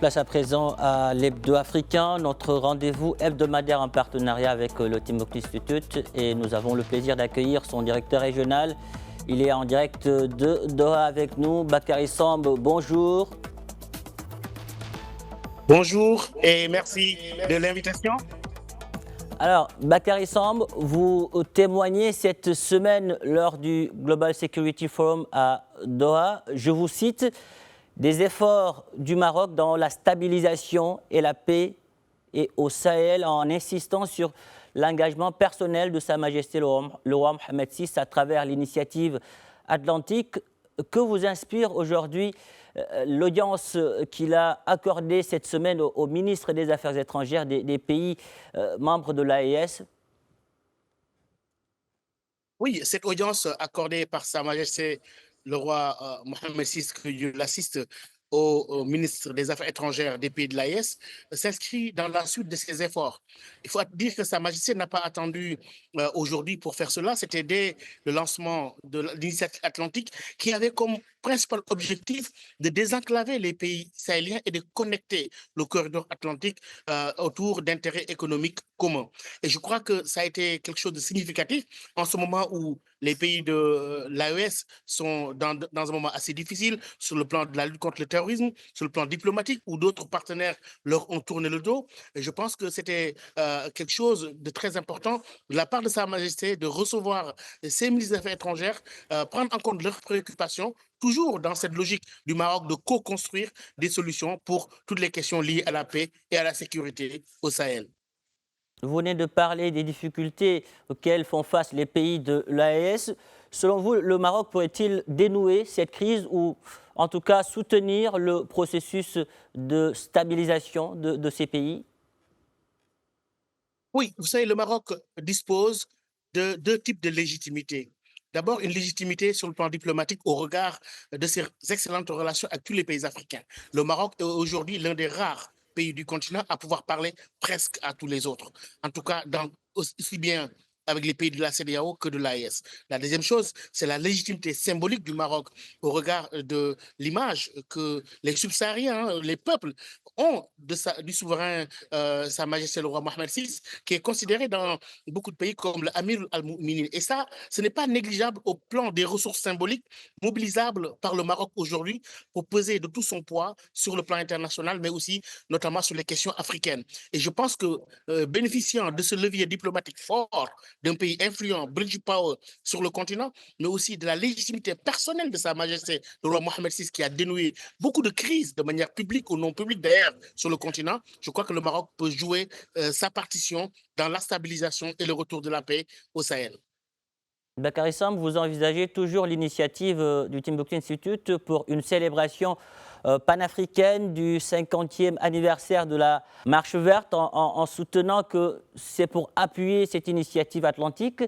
Place à présent à l'Hebdo africain, notre rendez-vous hebdomadaire en partenariat avec le Timbuktu Institute, et nous avons le plaisir d'accueillir son directeur régional. Il est en direct de Doha avec nous, Bakary Samb, bonjour. Bonjour et merci de l'invitation. Alors, Bakary Samb, vous témoignez cette semaine lors du Global Security Forum à Doha. Je vous cite: des efforts du Maroc dans la stabilisation et la paix et au Sahel, en insistant sur l'engagement personnel de Sa Majesté le roi Mohamed VI à travers l'initiative atlantique. Que vous inspire aujourd'hui l'audience qu'il a accordée cette semaine au ministre des Affaires étrangères des pays membres de l'AES? Oui, cette audience accordée par Sa Majesté le roi Mohamed VI, que Dieu l'assiste, au ministre des Affaires étrangères des pays de l'AES, s'inscrit dans la suite de ses efforts. Il faut dire que Sa Majesté n'a pas attendu aujourd'hui pour faire cela. C'était dès le lancement de l'initiative atlantique qui avait comme principal objectif de désenclaver les pays sahéliens et de connecter le corridor atlantique autour d'intérêts économiques communs. Et je crois que ça a été quelque chose de significatif en ce moment où les pays de l'AES sont dans un moment assez difficile sur le plan de la lutte contre le terrorisme, sur le plan diplomatique, où d'autres partenaires leur ont tourné le dos. Et je pense que c'était quelque chose de très important de la part de Sa Majesté de recevoir ces ministres des Affaires étrangères, prendre en compte leurs préoccupations, toujours dans cette logique du Maroc de co-construire des solutions pour toutes les questions liées à la paix et à la sécurité au Sahel. Vous venez de parler des difficultés auxquelles font face les pays de l'AES. Selon vous, le Maroc pourrait-il dénouer cette crise ou en tout cas soutenir le processus de stabilisation de ces pays? Oui, vous savez, le Maroc dispose de deux types de légitimité. D'abord, une légitimité sur le plan diplomatique au regard de ses excellentes relations avec tous les pays africains. Le Maroc est aujourd'hui l'un des rares pays du continent à pouvoir parler presque à tous les autres. En tout cas, aussi bien avec les pays de la CEDEAO que de l'AES. La deuxième chose, c'est la légitimité symbolique du Maroc au regard de l'image que les subsahariens, les peuples ont du souverain Sa Majesté le roi Mohamed VI, qui est considéré dans beaucoup de pays comme l'Amir al-Mouminin. Et ça, ce n'est pas négligeable au plan des ressources symboliques mobilisables par le Maroc aujourd'hui pour peser de tout son poids sur le plan international, mais aussi notamment sur les questions africaines. Et je pense que bénéficiant de ce levier diplomatique fort d'un pays influent, bridge power sur le continent, mais aussi de la légitimité personnelle de Sa Majesté le roi Mohamed VI, qui a dénoué beaucoup de crises de manière publique ou non publique d'ailleurs sur le continent, je crois que le Maroc peut jouer sa partition dans la stabilisation et le retour de la paix au Sahel. Bakary Samb, vous envisagez toujours l'initiative du Timbuktu Institute pour une célébration panafricaine du 50e anniversaire de la Marche verte, en soutenant que c'est pour appuyer cette initiative atlantique.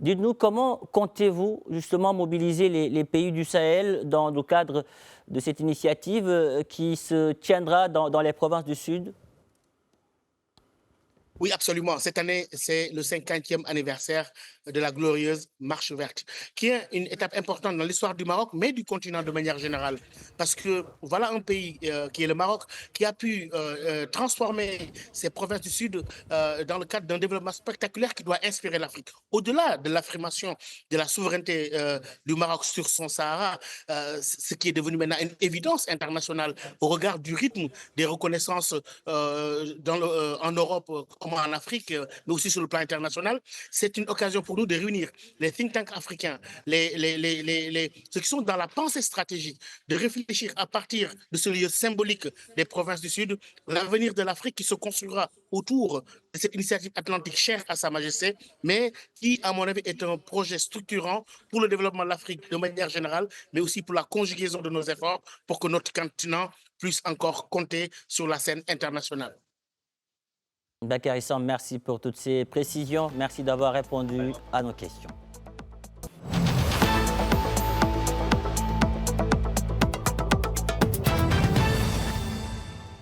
Dites-nous, comment comptez-vous justement mobiliser les pays du Sahel dans le cadre de cette initiative qui se tiendra dans les provinces du Sud? Oui, absolument. Cette année, c'est le 50e anniversaire de la glorieuse Marche verte, qui est une étape importante dans l'histoire du Maroc, mais du continent de manière générale. Parce que voilà un pays qui est le Maroc, qui a pu transformer ses provinces du Sud dans le cadre d'un développement spectaculaire qui doit inspirer l'Afrique. Au-delà de l'affirmation de la souveraineté du Maroc sur son Sahara, ce qui est devenu maintenant une évidence internationale au regard du rythme des reconnaissances en Europe comme en Afrique, mais aussi sur le plan international, c'est une occasion pour nous de réunir les think tanks africains, ceux qui sont dans la pensée stratégique, de réfléchir à partir de ce lieu symbolique des provinces du Sud, l'avenir de l'Afrique qui se construira autour de cette initiative atlantique chère à Sa Majesté, mais qui, à mon avis, est un projet structurant pour le développement de l'Afrique de manière générale, mais aussi pour la conjugaison de nos efforts pour que notre continent puisse encore compter sur la scène internationale. Bakary Samb, merci pour toutes ces précisions. Merci d'avoir répondu à nos questions.